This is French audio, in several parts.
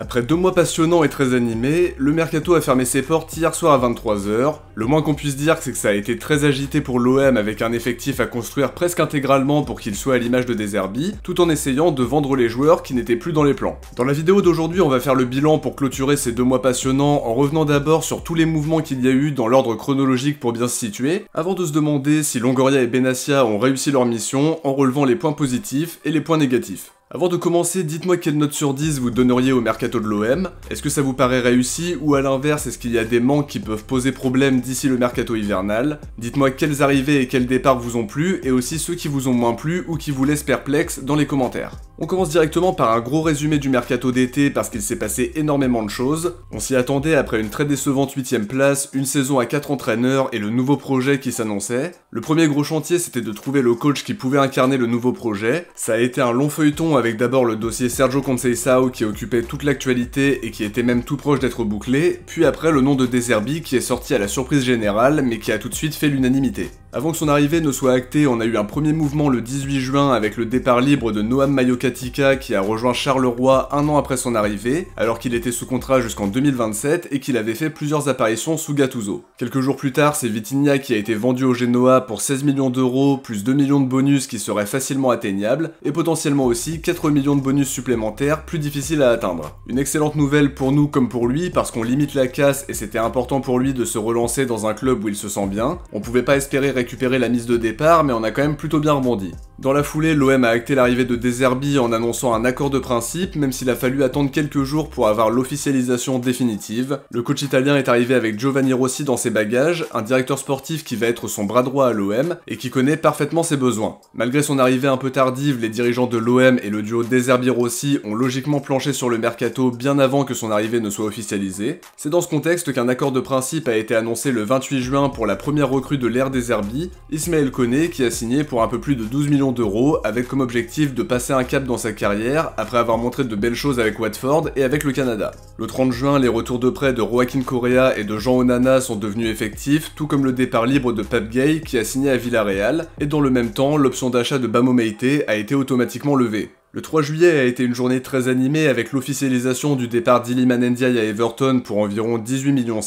Après 2 mois passionnants et très animés, le mercato a fermé ses portes hier soir à 23h. Le moins qu'on puisse dire, c'est que ça a été très agité pour l'OM avec un effectif à construire presque intégralement pour qu'il soit à l'image de De Zerbi, tout en essayant de vendre les joueurs qui n'étaient plus dans les plans. Dans la vidéo d'aujourd'hui, on va faire le bilan pour clôturer ces 2 mois passionnants en revenant d'abord sur tous les mouvements qu'il y a eu dans l'ordre chronologique pour bien se situer, avant de se demander si Longoria et Benassia ont réussi leur mission en relevant les points positifs et les points négatifs. Avant de commencer, dites-moi quelle note sur 10 vous donneriez au mercato de l'OM. Est-ce que ça vous paraît réussi ou à l'inverse, est-ce qu'il y a des manques qui peuvent poser problème d'ici le mercato hivernal? Dites-moi quelles arrivées et quels départs vous ont plu et aussi ceux qui vous ont moins plu ou qui vous laissent perplexe dans les commentaires. On commence directement par un gros résumé du mercato d'été parce qu'il s'est passé énormément de choses. On s'y attendait après une très décevante 8ème place, une saison à 4 entraîneurs et le nouveau projet qui s'annonçait. Le premier gros chantier c'était de trouver le coach qui pouvait incarner le nouveau projet. Ça a été un long feuilleton avec d'abord le dossier Sergio Conceição qui occupait toute l'actualité et qui était même tout proche d'être bouclé, puis après le nom de De Zerbi qui est sorti à la surprise générale mais qui a tout de suite fait l'unanimité. Avant que son arrivée ne soit actée, on a eu un premier mouvement le 18 juin avec le départ libre de Noam Mayokatika qui a rejoint Charleroi un an après son arrivée, alors qu'il était sous contrat jusqu'en 2027 et qu'il avait fait plusieurs apparitions sous Gattuso. Quelques jours plus tard, c'est Vitinha qui a été vendu au Genoa pour 16 millions d'euros plus 2 millions de bonus qui seraient facilement atteignables, et potentiellement aussi 4 millions de bonus supplémentaires plus difficiles à atteindre. Une excellente nouvelle pour nous comme pour lui parce qu'on limite la casse et c'était important pour lui de se relancer dans un club où il se sent bien. On pouvait pas espérer récupérer la mise de départ mais on a quand même plutôt bien rebondi. Dans la foulée, l'OM a acté l'arrivée de De Zerbi en annonçant un accord de principe, même s'il a fallu attendre quelques jours pour avoir l'officialisation définitive. Le coach italien est arrivé avec Giovanni Rossi dans ses bagages, un directeur sportif qui va être son bras droit à l'OM et qui connaît parfaitement ses besoins. Malgré son arrivée un peu tardive, les dirigeants de l'OM et le duo De Zerbi-Rossi ont logiquement planché sur le mercato bien avant que son arrivée ne soit officialisée. C'est dans ce contexte qu'un accord de principe a été annoncé le 28 juin pour la première recrue de l'ère De Zerbi, Ismaël Koné, qui a signé pour un peu plus de 12 millions d'euros avec comme objectif de passer un cap dans sa carrière après avoir montré de belles choses avec Watford et avec le Canada. Le 30 juin, les retours de prêt de Joaquin Correa et de Jean Onana sont devenus effectifs, tout comme le départ libre de Pape Gueye qui a signé à Villarreal, et dans le même temps, l'option d'achat de Bamo Meïté a été automatiquement levée. Le 3 juillet a été une journée très animée avec l'officialisation du départ d'Iliman Ndiaye à Everton pour environ 18,5 millions.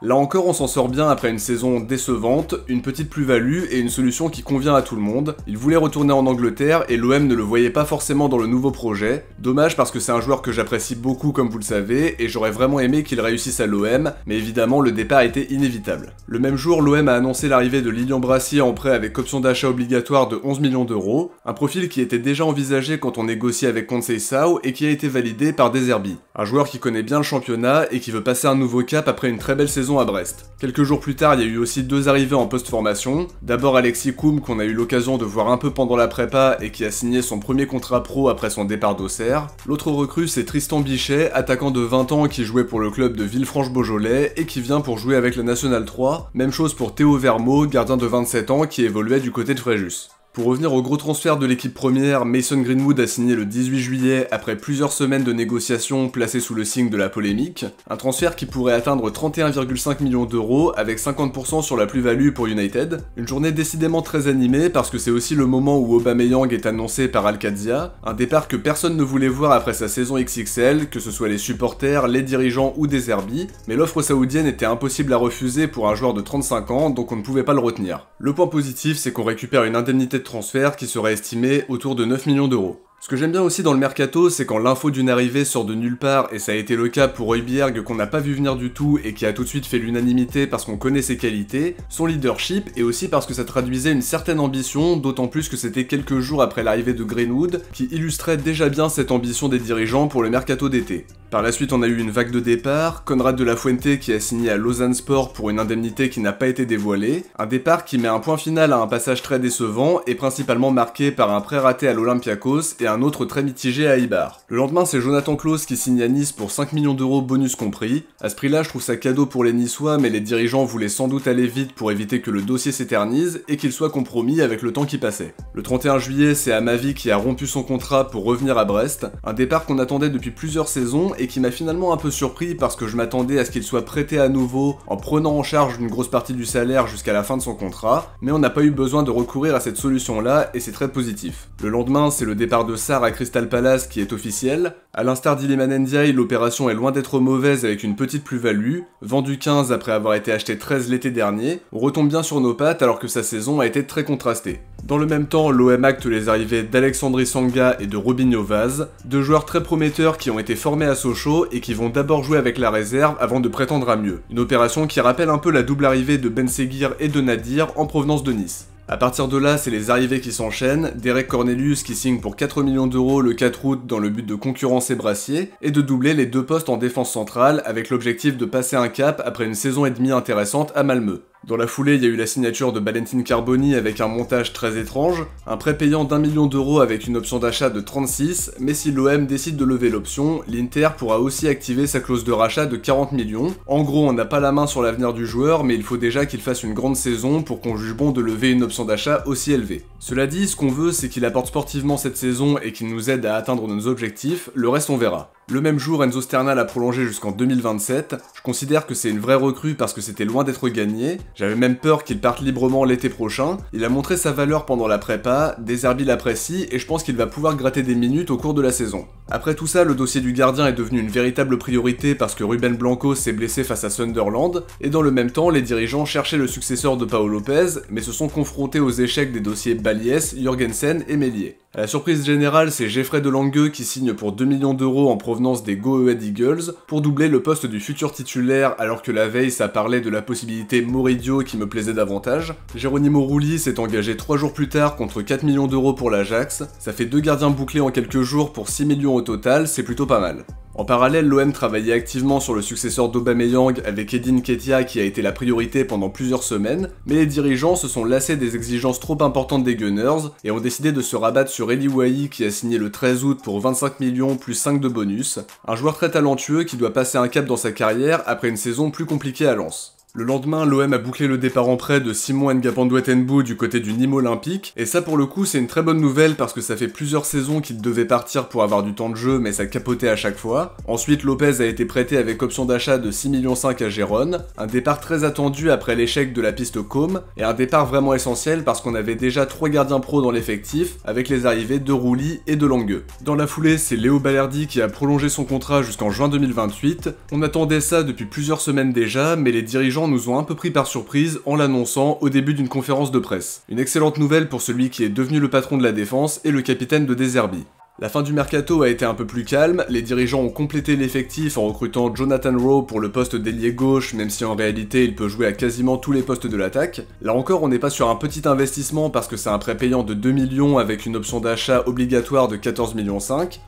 Là encore on s'en sort bien après une saison décevante, une petite plus-value et une solution qui convient à tout le monde. Il voulait retourner en Angleterre et l'OM ne le voyait pas forcément dans le nouveau projet. Dommage parce que c'est un joueur que j'apprécie beaucoup comme vous le savez et j'aurais vraiment aimé qu'il réussisse à l'OM, mais évidemment le départ était inévitable. Le même jour, l'OM a annoncé l'arrivée de Lilian Brassier en prêt avec option d'achat obligatoire de 11 millions d'euros, un profil qui était déjà envisagé quand on négocié avec Conceição et qui a été validé par De Zerbi. Un joueur qui connaît bien le championnat et qui veut passer un nouveau cap après une très belle saison à Brest. Quelques jours plus tard, il y a eu aussi 2 arrivées en post-formation. D'abord Alexis Koum qu'on a eu l'occasion de voir un peu pendant la prépa et qui a signé son premier contrat pro après son départ d'Auxerre. L'autre recrue c'est Tristan Bichet, attaquant de 20 ans qui jouait pour le club de Villefranche-Beaujolais et qui vient pour jouer avec la Nationale 3. Même chose pour Théo Vermeau, gardien de 27 ans qui évoluait du côté de Fréjus. Pour revenir au gros transfert de l'équipe première, Mason Greenwood a signé le 18 juillet après plusieurs semaines de négociations placées sous le signe de la polémique. Un transfert qui pourrait atteindre 31,5 millions d'euros avec 50% sur la plus-value pour United. Une journée décidément très animée parce que c'est aussi le moment où Aubameyang est annoncé par Al-Qadsia, un départ que personne ne voulait voir après sa saison XXL, que ce soit les supporters, les dirigeants ou De Zerbi, mais l'offre saoudienne était impossible à refuser pour un joueur de 35 ans donc on ne pouvait pas le retenir. Le point positif c'est qu'on récupère une indemnité de transfert qui serait estimé autour de 9 millions d'euros. Ce que j'aime bien aussi dans le mercato, c'est quand l'info d'une arrivée sort de nulle part, et ça a été le cas pour Højbjerg qu'on n'a pas vu venir du tout et qui a tout de suite fait l'unanimité parce qu'on connaît ses qualités, son leadership, et aussi parce que ça traduisait une certaine ambition, d'autant plus que c'était quelques jours après l'arrivée de Greenwood, qui illustrait déjà bien cette ambition des dirigeants pour le mercato d'été. Par la suite on a eu une vague de départ, Conrad de la Fuente qui a signé à Lausanne Sport pour une indemnité qui n'a pas été dévoilée, un départ qui met un point final à un passage très décevant et principalement marqué par un prêt raté à l'Olympiakos et un autre très mitigé à Eibar. Le lendemain c'est Jonathan Klaus qui signe à Nice pour 5 millions d'euros bonus compris. À ce prix-là je trouve ça cadeau pour les Niçois mais les dirigeants voulaient sans doute aller vite pour éviter que le dossier s'éternise et qu'il soit compromis avec le temps qui passait. Le 31 juillet c'est Amavi qui a rompu son contrat pour revenir à Brest, un départ qu'on attendait depuis plusieurs saisons et qui m'a finalement un peu surpris parce que je m'attendais à ce qu'il soit prêté à nouveau en prenant en charge une grosse partie du salaire jusqu'à la fin de son contrat, mais on n'a pas eu besoin de recourir à cette solution-là et c'est très positif. Le lendemain, c'est le départ de Sarr à Crystal Palace qui est officiel. À l'instar d'Iliman Ndiaye, l'opération est loin d'être mauvaise avec une petite plus-value. Vendu 15 après avoir été acheté 13 l'été dernier, on retombe bien sur nos pattes alors que sa saison a été très contrastée. Dans le même temps, l'OM acte les arrivées d'Alexandre Sanga et de Robinho Vaz, deux joueurs très prometteurs qui ont été formés à Sochaux et qui vont d'abord jouer avec la réserve avant de prétendre à mieux. Une opération qui rappelle un peu la double arrivée de Ben Seguir et de Nadir en provenance de Nice. A partir de là, c'est les arrivées qui s'enchaînent, Derek Cornelius qui signe pour 4 millions d'euros le 4 août dans le but de concurrencer Brassier, et de doubler les deux postes en défense centrale avec l'objectif de passer un cap après une saison et demie intéressante à Malmö. Dans la foulée, il y a eu la signature de Valentin Carboni avec un montage très étrange, un prêt payant d'1 million d'euros avec une option d'achat de 36, mais si l'OM décide de lever l'option, l'Inter pourra aussi activer sa clause de rachat de 40 millions. En gros, on n'a pas la main sur l'avenir du joueur, mais il faut déjà qu'il fasse une grande saison pour qu'on juge bon de lever une option d'achat aussi élevée. Cela dit, ce qu'on veut, c'est qu'il apporte sportivement cette saison et qu'il nous aide à atteindre nos objectifs, le reste on verra. Le même jour, Enzo Sternal a prolongé jusqu'en 2027. Je considère que c'est une vraie recrue parce que c'était loin d'être gagné. J'avais même peur qu'il parte librement l'été prochain. Il a montré sa valeur pendant la prépa, De Zerbi l'apprécie et je pense qu'il va pouvoir gratter des minutes au cours de la saison. Après tout ça, le dossier du gardien est devenu une véritable priorité parce que Ruben Blanco s'est blessé face à Sunderland, et dans le même temps, les dirigeants cherchaient le successeur de Paolo Lopez, mais se sont confrontés aux échecs des dossiers Baliès, Jorgensen et Meslier. À la surprise générale, c'est Geoffrey Delangue qui signe pour 2 millions d'euros en provenance des Go Ahead Eagles pour doubler le poste du futur titulaire alors que la veille ça parlait de la possibilité Moridio qui me plaisait davantage. Geronimo Rulli s'est engagé 3 jours plus tard contre 4 millions d'euros pour l'Ajax, ça fait 2 gardiens bouclés en quelques jours pour 6 millions au total, c'est plutôt pas mal. En parallèle, l'OM travaillait activement sur le successeur d'Aubameyang avec Edin Nketiah qui a été la priorité pendant plusieurs semaines, mais les dirigeants se sont lassés des exigences trop importantes des Gunners et ont décidé de se rabattre sur Eli Wahi qui a signé le 13 août pour 25 millions plus 5 de bonus, un joueur très talentueux qui doit passer un cap dans sa carrière après une saison plus compliquée à Lens. Le lendemain, l'OM a bouclé le départ en prêt de Simon Ngapandouetenbou du côté du Nîmes Olympique, et ça pour le coup c'est une très bonne nouvelle parce que ça fait plusieurs saisons qu'il devait partir pour avoir du temps de jeu mais ça capotait à chaque fois. Ensuite Lopez a été prêté avec option d'achat de 6,5 millions à Gérone, un départ très attendu après l'échec de la piste Com, et un départ vraiment essentiel parce qu'on avait déjà 3 gardiens pro dans l'effectif avec les arrivées de Rulli et de Langue. Dans la foulée, c'est Léo Balerdi qui a prolongé son contrat jusqu'en juin 2028, on attendait ça depuis plusieurs semaines déjà, mais les dirigeants nous ont un peu pris par surprise en l'annonçant au début d'une conférence de presse. Une excellente nouvelle pour celui qui est devenu le patron de la défense et le capitaine de De Zerbi. La fin du mercato a été un peu plus calme, les dirigeants ont complété l'effectif en recrutant Jonathan Rowe pour le poste d'ailier gauche, même si en réalité il peut jouer à quasiment tous les postes de l'attaque. Là encore on n'est pas sur un petit investissement parce que c'est un prêt payant de 2 millions avec une option d'achat obligatoire de 14,5 millions,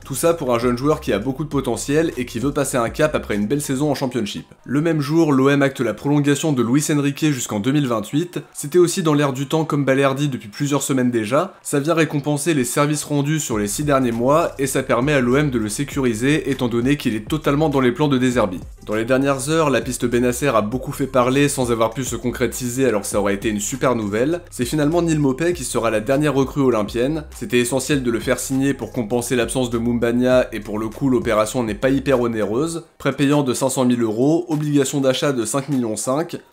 tout ça pour un jeune joueur qui a beaucoup de potentiel et qui veut passer un cap après une belle saison en Championship. Le même jour, l'OM acte la prolongation de Luis Enrique jusqu'en 2028, c'était aussi dans l'air du temps comme Balerdi depuis plusieurs semaines déjà, ça vient récompenser les services rendus sur les 6 derniers mois et ça permet à l'OM de le sécuriser étant donné qu'il est totalement dans les plans de De Zerbi. Dans les dernières heures, la piste Benasser a beaucoup fait parler sans avoir pu se concrétiser alors que ça aurait été une super nouvelle. C'est finalement Neil Maupay qui sera la dernière recrue olympienne. C'était essentiel de le faire signer pour compenser l'absence de Moumbagna et pour le coup l'opération n'est pas hyper onéreuse. Prêt payant de 500 000 euros, obligation d'achat de 5,5 millions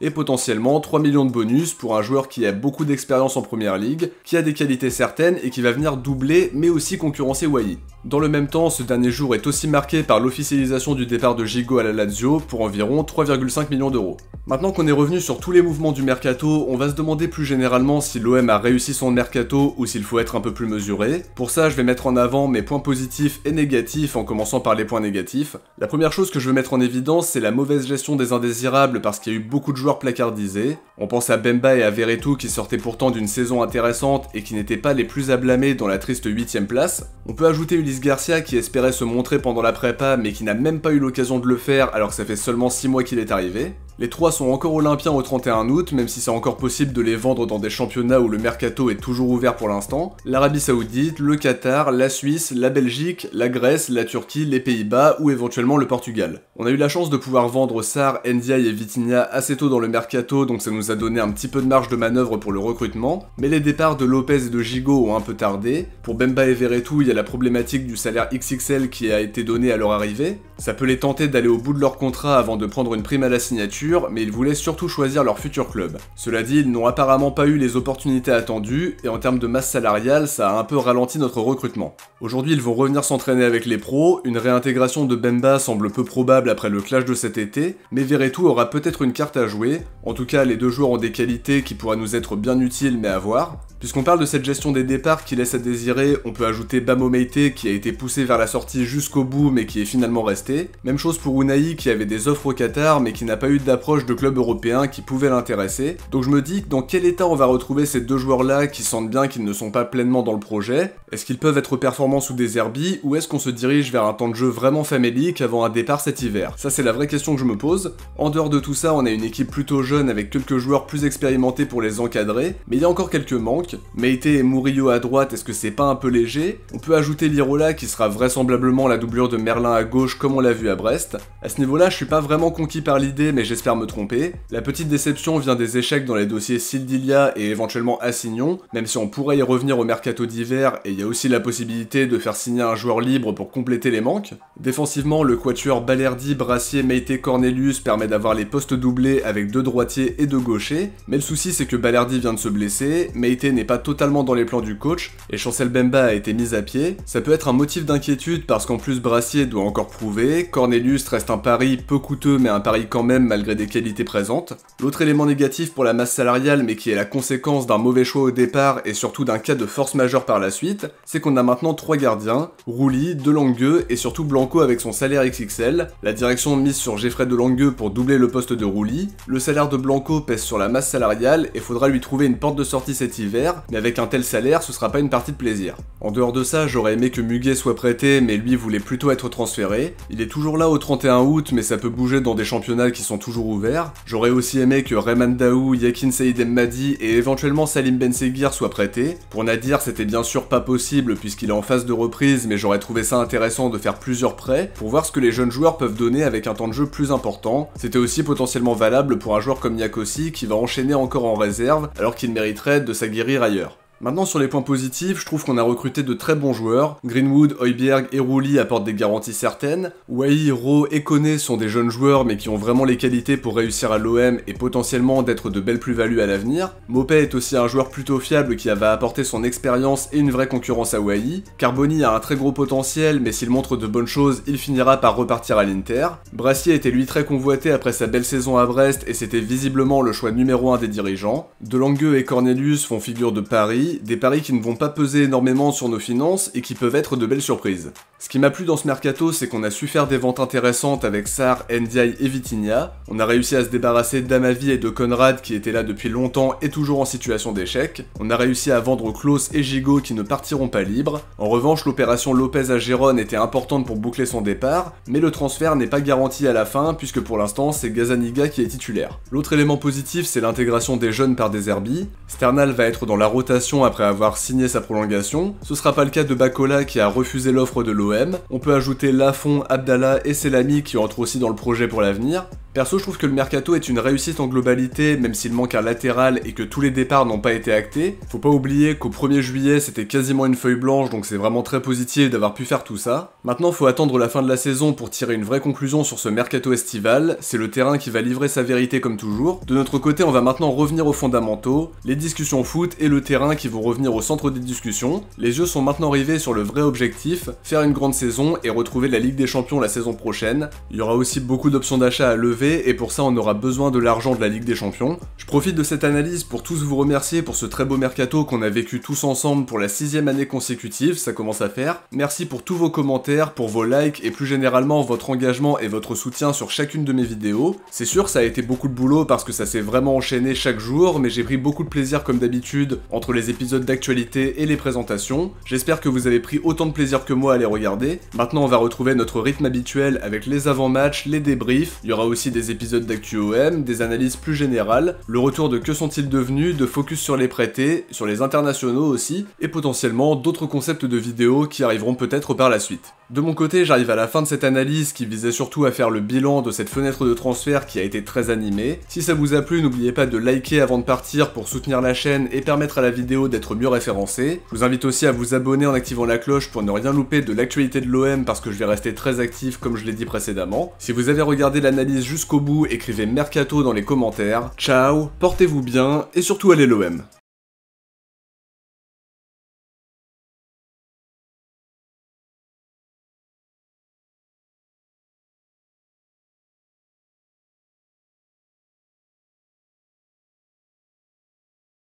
et potentiellement 3 millions de bonus pour un joueur qui a beaucoup d'expérience en première ligue, qui a des qualités certaines et qui va venir doubler mais aussi concurrencer Wahi. Dans le même temps, ce dernier jour est aussi marqué par l'officialisation du départ de Gigot à la Lazio pour environ 3,5 millions d'euros. Maintenant qu'on est revenu sur tous les mouvements du mercato, on va se demander plus généralement si l'OM a réussi son mercato ou s'il faut être un peu plus mesuré. Pour ça, je vais mettre en avant mes points positifs et négatifs en commençant par les points négatifs. La première chose que je veux mettre en évidence, c'est la mauvaise gestion des indésirables parce qu'il y a eu beaucoup de joueurs placardisés. On pense à Bemba et à Verretou qui sortaient pourtant d'une saison intéressante et qui n'étaient pas les plus à blâmer dans la triste 8ème place. On peut ajouter Ulysse Garcia qui espérait se montrer pendant la prépa mais qui n'a même pas eu l'occasion de le faire alors que ça fait seulement 6 mois qu'il est arrivé. Les 3 sont encore olympiens au 31 août, même si c'est encore possible de les vendre dans des championnats où le mercato est toujours ouvert pour l'instant. L'Arabie Saoudite, le Qatar, la Suisse, la Belgique, la Grèce, la Turquie, les Pays-Bas ou éventuellement le Portugal. On a eu la chance de pouvoir vendre Sarr, Ndiaye et Vitinha assez tôt dans le mercato, donc ça nous a donné un petit peu de marge de manœuvre pour le recrutement, mais les départs de Lopez et de Gigot ont un peu tardé. Pour Bemba et Verretou, il y a la problématique du salaire XXL qui a été donné à leur arrivée. Ça peut les tenter d'aller au bout de leur contrat avant de prendre une prime à la signature, mais ils voulaient surtout choisir leur futur club. Cela dit, ils n'ont apparemment pas eu les opportunités attendues, et en termes de masse salariale, ça a un peu ralenti notre recrutement. Aujourd'hui, ils vont revenir s'entraîner avec les pros, une réintégration de Bemba semble peu probable après le clash de cet été, mais Verretou aura peut-être une carte à jouer. En tout cas, les deux joueurs ont des qualités qui pourraient nous être bien utiles mais à voir. Puisqu'on parle de cette gestion des départs qui laisse à désirer, on peut ajouter Bamo Meite qui a été poussé vers la sortie jusqu'au bout mais qui est finalement resté. Même chose pour Unai qui avait des offres au Qatar mais qui n'a pas eu d'approche de club européen qui pouvait l'intéresser. Donc je me dis dans quel état on va retrouver ces deux joueurs là qui sentent bien qu'ils ne sont pas pleinement dans le projet. Est-ce qu'ils peuvent être performants sous des herbies ou est-ce qu'on se dirige vers un temps de jeu vraiment famélique avant un départ cet hiver? Ça c'est la vraie question que je me pose. En dehors de tout ça, on a une équipe plutôt jeune avec quelques joueurs plus expérimentés pour les encadrer, mais il y a encore quelques manques. Meite et Murillo à droite, est-ce que c'est pas un peu léger? On peut ajouter Lirola qui sera vraisemblablement la doublure de Merlin à gauche comme on l'a vu à Brest. À ce niveau-là, je suis pas vraiment conquis par l'idée mais j'espère me tromper. La petite déception vient des échecs dans les dossiers Sildilia et éventuellement Assignon, même si on pourrait y revenir au mercato d'hiver et il y a aussi la possibilité de faire signer un joueur libre pour compléter les manques. Défensivement, le quatuor Balerdi, Brassier, Meite, Cornelius permet d'avoir les postes doublés avec 2 droitiers et 2 gauchers, mais le souci c'est que Balerdi vient de se blesser, Meite n'est pas totalement dans les plans du coach, et Chancel Bemba a été mis à pied. Ça peut être un motif d'inquiétude parce qu'en plus Brassier doit encore prouver, Cornelius reste un pari peu coûteux mais un pari quand même malgré des qualités présentes. L'autre élément négatif pour la masse salariale mais qui est la conséquence d'un mauvais choix au départ et surtout d'un cas de force majeure par la suite, c'est qu'on a maintenant 3 gardiens, Rouli, Delangueux et surtout Blanco avec son salaire XXL. La direction mise sur Geoffrey Delangueux pour doubler le poste de Rouli. Le salaire de Blanco pèse sur la masse salariale et faudra lui trouver une porte de sortie cet hiver, mais avec un tel salaire, ce sera pas une partie de plaisir. En dehors de ça, j'aurais aimé que Muguet soit prêté, mais lui voulait plutôt être transféré. Il est toujours là au 31 août, mais ça peut bouger dans des championnats qui sont toujours ouverts. J'aurais aussi aimé que Rayman Daou, Yakin Saïd Madi et éventuellement Salim Benseguir soient prêtés. Pour Nadir, c'était bien sûr pas possible puisqu'il est en phase de reprise, mais j'aurais trouvé ça intéressant de faire plusieurs prêts pour voir ce que les jeunes joueurs peuvent donner avec un temps de jeu plus important. C'était aussi potentiellement valable pour un joueur comme Niakosi qui va enchaîner encore en réserve alors qu'il mériterait de s'aguerrir ailleurs. Maintenant sur les points positifs, je trouve qu'on a recruté de très bons joueurs. Greenwood, Højbjerg et Rouli apportent des garanties certaines. Wai, Ro et Koné sont des jeunes joueurs mais qui ont vraiment les qualités pour réussir à l'OM et potentiellement d'être de belles plus-values à l'avenir. Mopé est aussi un joueur plutôt fiable qui va apporter son expérience et une vraie concurrence à Wai. Carboni a un très gros potentiel mais s'il montre de bonnes choses, il finira par repartir à l'Inter. Brassier était lui très convoité après sa belle saison à Brest et c'était visiblement le choix numéro 1 des dirigeants. Delangueux et Cornelius font figure de paris. Des paris qui ne vont pas peser énormément sur nos finances et qui peuvent être de belles surprises. Ce qui m'a plu dans ce mercato, c'est qu'on a su faire des ventes intéressantes avec Sarr, Ndiaye et Vitinha. On a réussi à se débarrasser d'Amavi et de Conrad qui étaient là depuis longtemps et toujours en situation d'échec. On a réussi à vendre Klose et Gigot qui ne partiront pas libres. En revanche, l'opération Lopez à Gérone était importante pour boucler son départ, mais le transfert n'est pas garanti à la fin puisque pour l'instant c'est Gazaniga qui est titulaire. L'autre élément positif, c'est l'intégration des jeunes par des Herbis. Sternal va être dans la rotation après avoir signé sa prolongation. Ce sera pas le cas de Bakola qui a refusé l'offre de l'OM. On peut ajouter Lafont, Abdallah et Selami qui entrent aussi dans le projet pour l'avenir. Perso, je trouve que le mercato est une réussite en globalité, même s'il manque un latéral et que tous les départs n'ont pas été actés. Faut pas oublier qu'au 1er juillet, c'était quasiment une feuille blanche, donc c'est vraiment très positif d'avoir pu faire tout ça. Maintenant, faut attendre la fin de la saison pour tirer une vraie conclusion sur ce mercato estival. C'est le terrain qui va livrer sa vérité comme toujours. De notre côté, on va maintenant revenir aux fondamentaux, les discussions foot et le terrain qui vont revenir au centre des discussions. Les yeux sont maintenant rivés sur le vrai objectif, faire une grande saison et retrouver la Ligue des Champions la saison prochaine. Il y aura aussi beaucoup d'options d'achat à lever et pour ça on aura besoin de l'argent de la Ligue des Champions. Je profite de cette analyse pour tous vous remercier pour ce très beau mercato qu'on a vécu tous ensemble pour la 6ème année consécutive, ça commence à faire. Merci pour tous vos commentaires, pour vos likes et plus généralement votre engagement et votre soutien sur chacune de mes vidéos. C'est sûr ça a été beaucoup de boulot parce que ça s'est vraiment enchaîné chaque jour, mais j'ai pris beaucoup de plaisir comme d'habitude entre les épisodes d'actualité et les présentations. J'espère que vous avez pris autant de plaisir que moi à les regarder. Maintenant on va retrouver notre rythme habituel avec les avant-matchs, les débriefs, il y aura aussi aussi des épisodes d'actu OM, des analyses plus générales, le retour de que sont-ils devenus, de focus sur les prêtés, sur les internationaux aussi, et potentiellement d'autres concepts de vidéos qui arriveront peut-être par la suite. De mon côté, j'arrive à la fin de cette analyse qui visait surtout à faire le bilan de cette fenêtre de transfert qui a été très animée. Si ça vous a plu, n'oubliez pas de liker avant de partir pour soutenir la chaîne et permettre à la vidéo d'être mieux référencée. Je vous invite aussi à vous abonner en activant la cloche pour ne rien louper de l'actualité de l'OM parce que je vais rester très actif comme je l'ai dit précédemment. Si vous avez regardé l'analyse jusqu'au bout, écrivez Mercato dans les commentaires. Ciao, portez-vous bien et surtout allez l'OM.